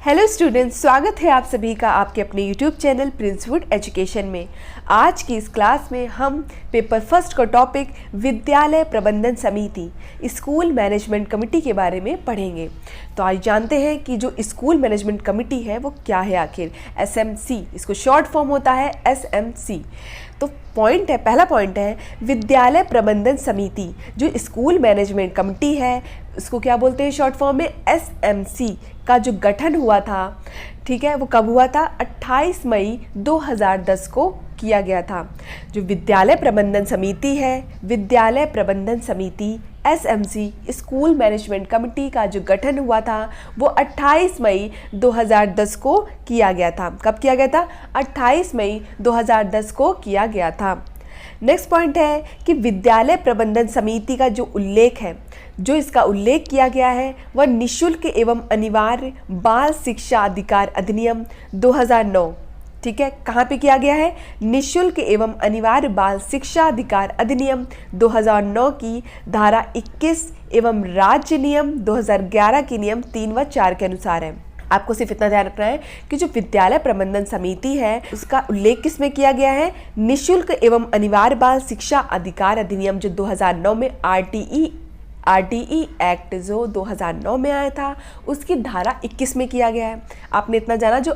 Hello students, स्वागत है आप सभी का आपके अपने यूट्यूब चैनल प्रिंसवुड एजुकेशन में। आज की इस क्लास में हम पेपर फर्स्ट का टॉपिक विद्यालय प्रबंधन समिति स्कूल मैनेजमेंट कमेटी के बारे में पढ़ेंगे। तो आज जानते हैं कि जो स्कूल मैनेजमेंट कमेटी है वो क्या है आखिर। एसएमसी, इसको शॉर्ट फॉर्म होता है एसएमसी। तो पहला पॉइंट है विद्यालय प्रबंधन समिति जो स्कूल मैनेजमेंट कमेटी है, इसको क्या बोलते हैं शॉर्ट फॉर्म में, एसएमसी का जो गठन हुआ था, ठीक है, वो कब हुआ था? 28 मई 2010 को किया गया था। जो विद्यालय प्रबंधन समिति है, विद्यालय प्रबंधन समिति एसएमसी स्कूल मैनेजमेंट कमेटी का जो गठन हुआ था वो 28 मई 2010 को किया गया था। कब किया गया था? 28 मई 2010 को किया गया था। नेक्स्ट पॉइंट है कि विद्यालय प्रबंधन समिति का जो उल्लेख है, जो इसका उल्लेख किया गया है वह निःशुल्क एवं अनिवार्य बाल शिक्षा अधिकार अधिनियम 2009, ठीक है, कहाँ पे किया गया है? निःशुल्क एवं अनिवार्य बाल शिक्षा अधिकार अधिनियम 2009 की धारा 21 एवं राज्य नियम 2011 के नियम 3 व 4 के अनुसार है। आपको सिर्फ इतना ध्यान रखना है कि जो विद्यालय प्रबंधन समिति है उसका उल्लेख किस में किया गया है? निःशुल्क एवं अनिवार्य बाल शिक्षा अधिकार अधिनियम जो 2009 में आरटीई एक्ट जो 2009 में आया था उसकी धारा 21 में किया गया है। आपने इतना जाना, जो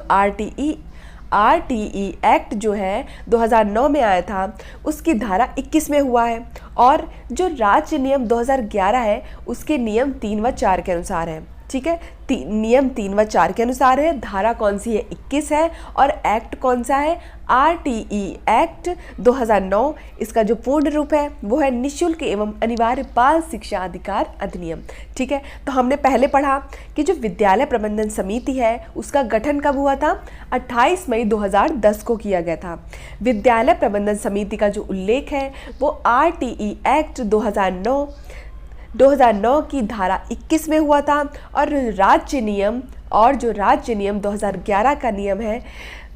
आरटीई एक्ट जो है 2009 में आया था उसकी धारा 21 में हुआ है, और जो राज्य नियम 2011 है उसके नियम 3 व 4 के अनुसार है। ठीक है, नियम 3 व 4 के अनुसार है। धारा कौन सी है? 21 है। और एक्ट कौन सा है? RTE act 2009। इसका जो पूर्ण रूप है वो है निःशुल्क एवं अनिवार्य बाल शिक्षा अधिकार अधिनियम। ठीक है, तो हमने पहले पढ़ा कि जो विद्यालय प्रबंधन समिति है उसका गठन कब हुआ था? 28 मई 2010 को किया गया था। विद्यालय प्रबंधन समिति का जो उल्लेख है वो आरटीई एक्ट 2009 की धारा 21 में हुआ था, और राज्य नियम 2011 का नियम है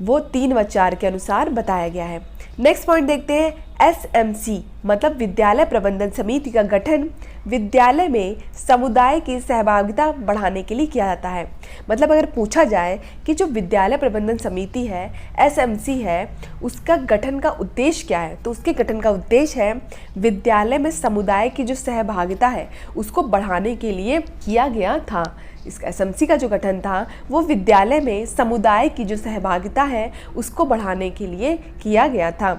वो 3 व 4 के अनुसार बताया गया है। नेक्स्ट पॉइंट देखते हैं, एसएमसी मतलब विद्यालय प्रबंधन समिति का गठन विद्यालय में समुदाय की सहभागिता बढ़ाने के लिए किया जाता है। मतलब अगर पूछा जाए कि जो विद्यालय प्रबंधन समिति है, एसएमसी है, उसका गठन का उद्देश्य क्या है, तो उसके गठन का उद्देश्य है विद्यालय में समुदाय की जो सहभागिता है उसको बढ़ाने के लिए किया गया था। इस एसएमसी का जो गठन था वो विद्यालय में समुदाय की जो सहभागिता है उसको बढ़ाने के लिए किया गया था।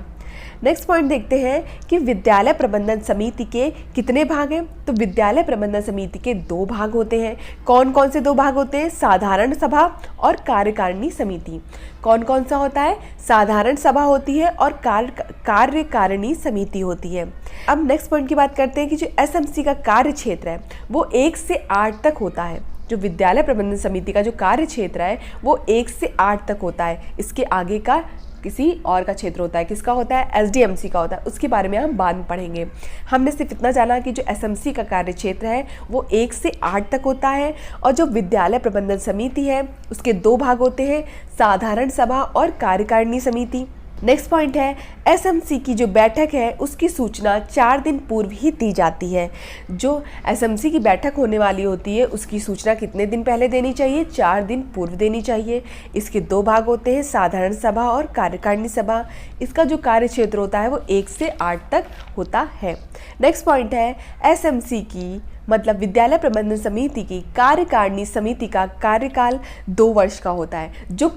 नेक्स्ट पॉइंट देखते हैं कि विद्यालय प्रबंधन समिति के कितने भाग हैं। तो विद्यालय प्रबंधन समिति के 2 भाग होते हैं। कौन कौन से 2 भाग होते हैं? साधारण सभा और कार्यकारिणी समिति। कौन कौन सा होता है? साधारण सभा होती है और कार्यकारिणी समिति होती है। अब नेक्स्ट पॉइंट की बात करते हैं कि जो एसएमसी का कार्य क्षेत्र है वो 1 से 8 तक होता है। जो विद्यालय प्रबंधन समिति का जो कार्य क्षेत्र है वो 1 से 8 तक होता है। इसके आगे का किसी और का क्षेत्र होता है। किसका होता है? एसडीएमसी का होता है। उसके बारे में हम बाद में पढ़ेंगे। हमने सिर्फ इतना जाना कि जो एसएमसी का कार्य क्षेत्र है वो 1 से 8 तक होता है, और जो विद्यालय प्रबंधन समिति है उसके 2 भाग होते हैं, साधारण सभा और कार्यकारिणी समिति। नेक्स्ट पॉइंट है, एसएमसी की जो बैठक है उसकी सूचना 4 दिन पूर्व ही दी जाती है। जो एसएमसी की बैठक होने वाली होती है उसकी सूचना कितने दिन पहले देनी चाहिए? 4 दिन पूर्व देनी चाहिए। इसके 2 भाग होते हैं, साधारण सभा और कार्यकारिणी सभा। इसका जो कार्य क्षेत्र होता है वो 1 से 8 तक होता है। नेक्स्ट पॉइंट है, एसएमसी की मतलब विद्यालय प्रबंधन समिति की कार्यकारिणी समिति का कार्यकाल 2 वर्ष का होता है। जो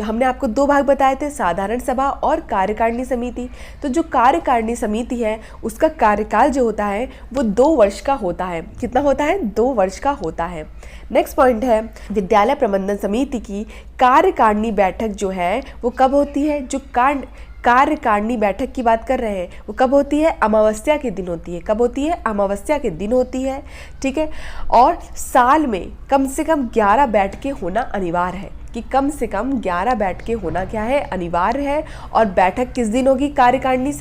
हमने आपको 2 भाग बताए थे, साधारण सभा और कार्यकारिणी समिति। तो जो कार्यकारिणी समिति है उसका कार्यकाल जो होता है वो 2 वर्ष का होता है। कितना होता है? 2 वर्ष का होता है। नेक्स्ट पॉइंट है, विद्यालय प्रबंधन समिति की कार्यकारिणी बैठक जो है वो कब होती है? जो कार्यकारिणी बैठक की बात कर रहे हैं वो कब होती है? अमावस्या के दिन होती है। कब होती है? अमावस्या के दिन होती है। ठीक है, और साल में कम से कम 11 बैठकें होना अनिवार्य है। कि कम से कम 11 बैठकें होना क्या है? अनिवार्य है। और बैठक किस दिन होगी? कार्यकारिणी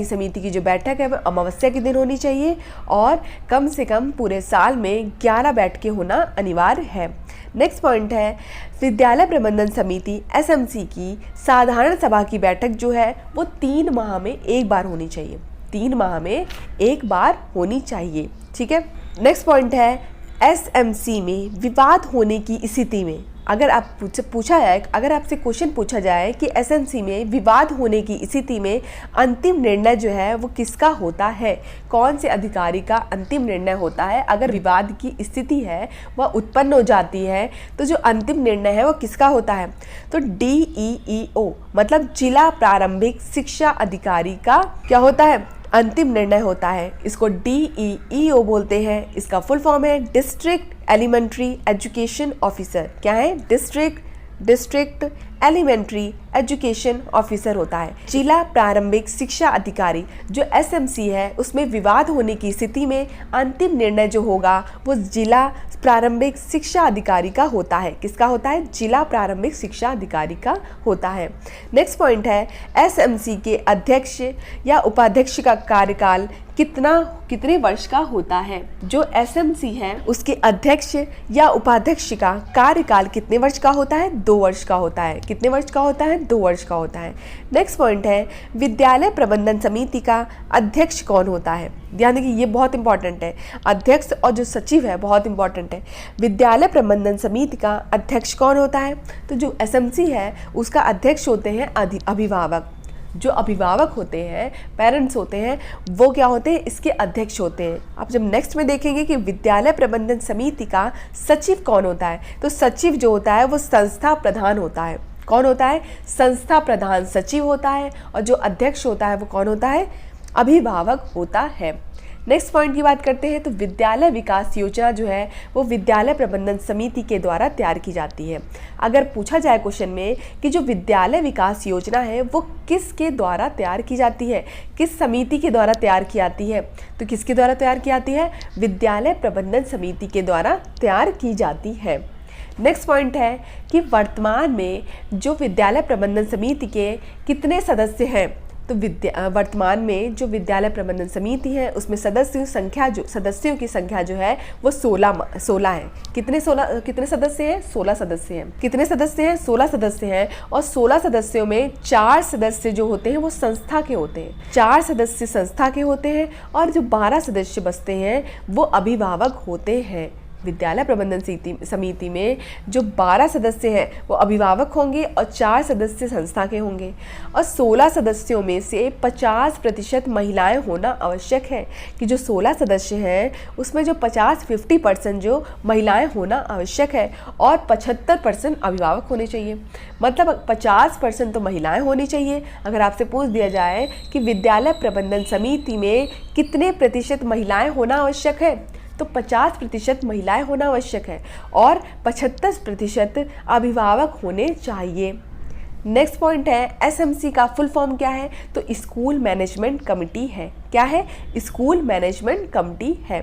समिति की जो बैठक है वो अमावस्या के दिन होनी चाहिए, और कम से कम पूरे साल में 11 बैठकें होना अनिवार्य है। नेक्स्ट पॉइंट है, विद्यालय प्रबंधन समिति एसएमसी की साधारण सभा की बैठक जो है वो 3 माह में 1 बार होनी चाहिए। 3 माह में 1 बार होनी चाहिए। ठीक है, नेक्स्ट पॉइंट है, एसएमसी में विवाद होने की स्थिति में, अगर आपसे क्वेश्चन पूछा जाए कि एसएमसी में विवाद होने की स्थिति में अंतिम निर्णय जो है वो किसका होता है, कौन से अधिकारी का अंतिम निर्णय होता है, अगर विवाद की स्थिति है वह उत्पन्न हो जाती है तो जो अंतिम निर्णय है वो किसका होता है, तो DEEO मतलब जिला प्रारंभिक शिक्षा अधिकारी का क्या होता है, अंतिम निर्णय होता है। इसको DEEO बोलते हैं। इसका फुल फॉर्म है डिस्ट्रिक्ट एलिमेंट्री एजुकेशन ऑफिसर। क्या है, डिस्ट्रिक्ट एलिमेंट्री एजुकेशन ऑफिसर होता है। जिला प्रारंभिक शिक्षा अधिकारी जो एसएमसी है उसमें विवाद होने की स्थिति में अंतिम निर्णय जो होगा वो जिला प्रारंभिक शिक्षा अधिकारी का होता है। किसका होता है, जिला प्रारंभिक शिक्षा अधिकारी का होता है। नेक्स्ट पॉइंट है एसएमसी के अध्यक्ष या उपाध्यक्ष का कार्यकाल कितने वर्ष का होता है। जो एसएमसी है उसके अध्यक्ष या उपाध्यक्ष का कार्यकाल कितने वर्ष का होता है, 2 वर्ष का होता है। कितने वर्ष का होता है, 2 वर्ष का होता है। नेक्स्ट पॉइंट है विद्यालय प्रबंधन समिति का अध्यक्ष कौन होता है। ध्यान देखिए ये बहुत इंपॉर्टेंट है, अध्यक्ष और जो सचिव है बहुत इंपॉर्टेंट है। विद्यालय प्रबंधन समिति का अध्यक्ष कौन होता है, तो जो एसएमसी है उसका अध्यक्ष होते हैं अभिभावक। जो अभिभावक होते हैं, पेरेंट्स होते हैं, वो क्या होते हैं, इसके अध्यक्ष होते हैं। अब जब नेक्स्ट में देखेंगे कि विद्यालय प्रबंधन समिति का सचिव कौन होता है, तो सचिव जो होता है वो संस्था प्रधान होता है। कौन होता है, संस्था प्रधान सचिव होता है। और जो अध्यक्ष होता है वो कौन होता है, अभिभावक होता है। नेक्स्ट पॉइंट की बात करते हैं तो विद्यालय विकास योजना जो है वो विद्यालय प्रबंधन समिति के द्वारा तैयार की जाती है। अगर पूछा जाए क्वेश्चन में कि जो विद्यालय विकास योजना है वो किसके द्वारा तैयार की जाती है, किस समिति के द्वारा तैयार की जाती है, तो किसके द्वारा तैयार की जाती है, विद्यालय प्रबंधन समिति के द्वारा तैयार की जाती है। नेक्स्ट पॉइंट है कि वर्तमान में जो विद्यालय प्रबंधन समिति के कितने सदस्य हैं, तो वर्तमान में जो विद्यालय प्रबंधन समिति है उसमें सदस्यों की संख्या जो है वो 16 है। कितने सदस्य हैं, 16 सदस्य हैं। कितने सदस्य हैं, 16 सदस्य हैं। और 16 सदस्यों में 4 सदस्य जो होते हैं वो संस्था के होते हैं, 4 सदस्य संस्था के होते हैं और जो 12 सदस्य बचते हैं वो अभिभावक होते हैं। विद्यालय प्रबंधन समिति में जो 12 सदस्य हैं वो अभिभावक होंगे और 4 सदस्य संस्था के होंगे। और 16 सदस्यों में से 50% महिलाएं होना आवश्यक है कि जो 16 सदस्य हैं उसमें जो 50% जो महिलाएं होना आवश्यक है और 75% अभिभावक होने चाहिए। मतलब 50% तो महिलाएं होनी चाहिए। अगर आपसे पूछ दिया जाए कि विद्यालय प्रबंधन समिति में कितने प्रतिशत महिलाएं होना आवश्यक है, तो 50% महिलाएं होना आवश्यक है और 75% अभिभावक होने चाहिए। नेक्स्ट पॉइंट है एसएमसी का फुल फॉर्म क्या है, तो स्कूल मैनेजमेंट कमिटी है। क्या है, स्कूल मैनेजमेंट कमिटी है।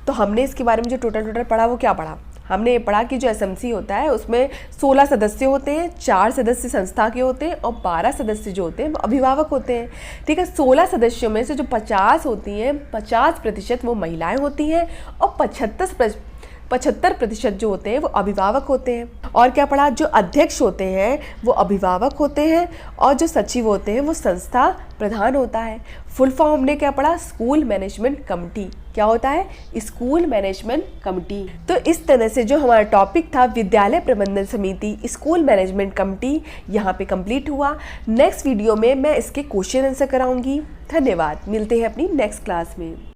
तो हमने इसके बारे में जो टोटल पढ़ा वो क्या पढ़ा, हमने ये पढ़ा कि जो एसएमसी होता है उसमें 16 सदस्य होते हैं, 4 सदस्य संस्था के होते हैं और 12 सदस्य जो होते हैं वो अभिभावक होते हैं। ठीक है, 16 सदस्यों में से जो 50 होती हैं, 50% वो महिलाएं होती हैं और 75% जो होते हैं वो अभिभावक होते हैं। और क्या पढ़ा, जो अध्यक्ष होते हैं वो अभिभावक होते हैं और जो सचिव होते हैं वो संस्था प्रधान होता है। फुल फॉर्म हमने क्या पढ़ा, स्कूल मैनेजमेंट कमिटी। क्या होता है, स्कूल मैनेजमेंट कमिटी। तो इस तरह से जो हमारा टॉपिक था विद्यालय प्रबंधन समिति, स्कूल मैनेजमेंट कमिटी, यहाँ पे कंप्लीट हुआ। नेक्स्ट वीडियो में मैं इसके क्वेश्चन आंसर कराऊंगी। धन्यवाद, मिलते हैं अपनी नेक्स्ट क्लास में।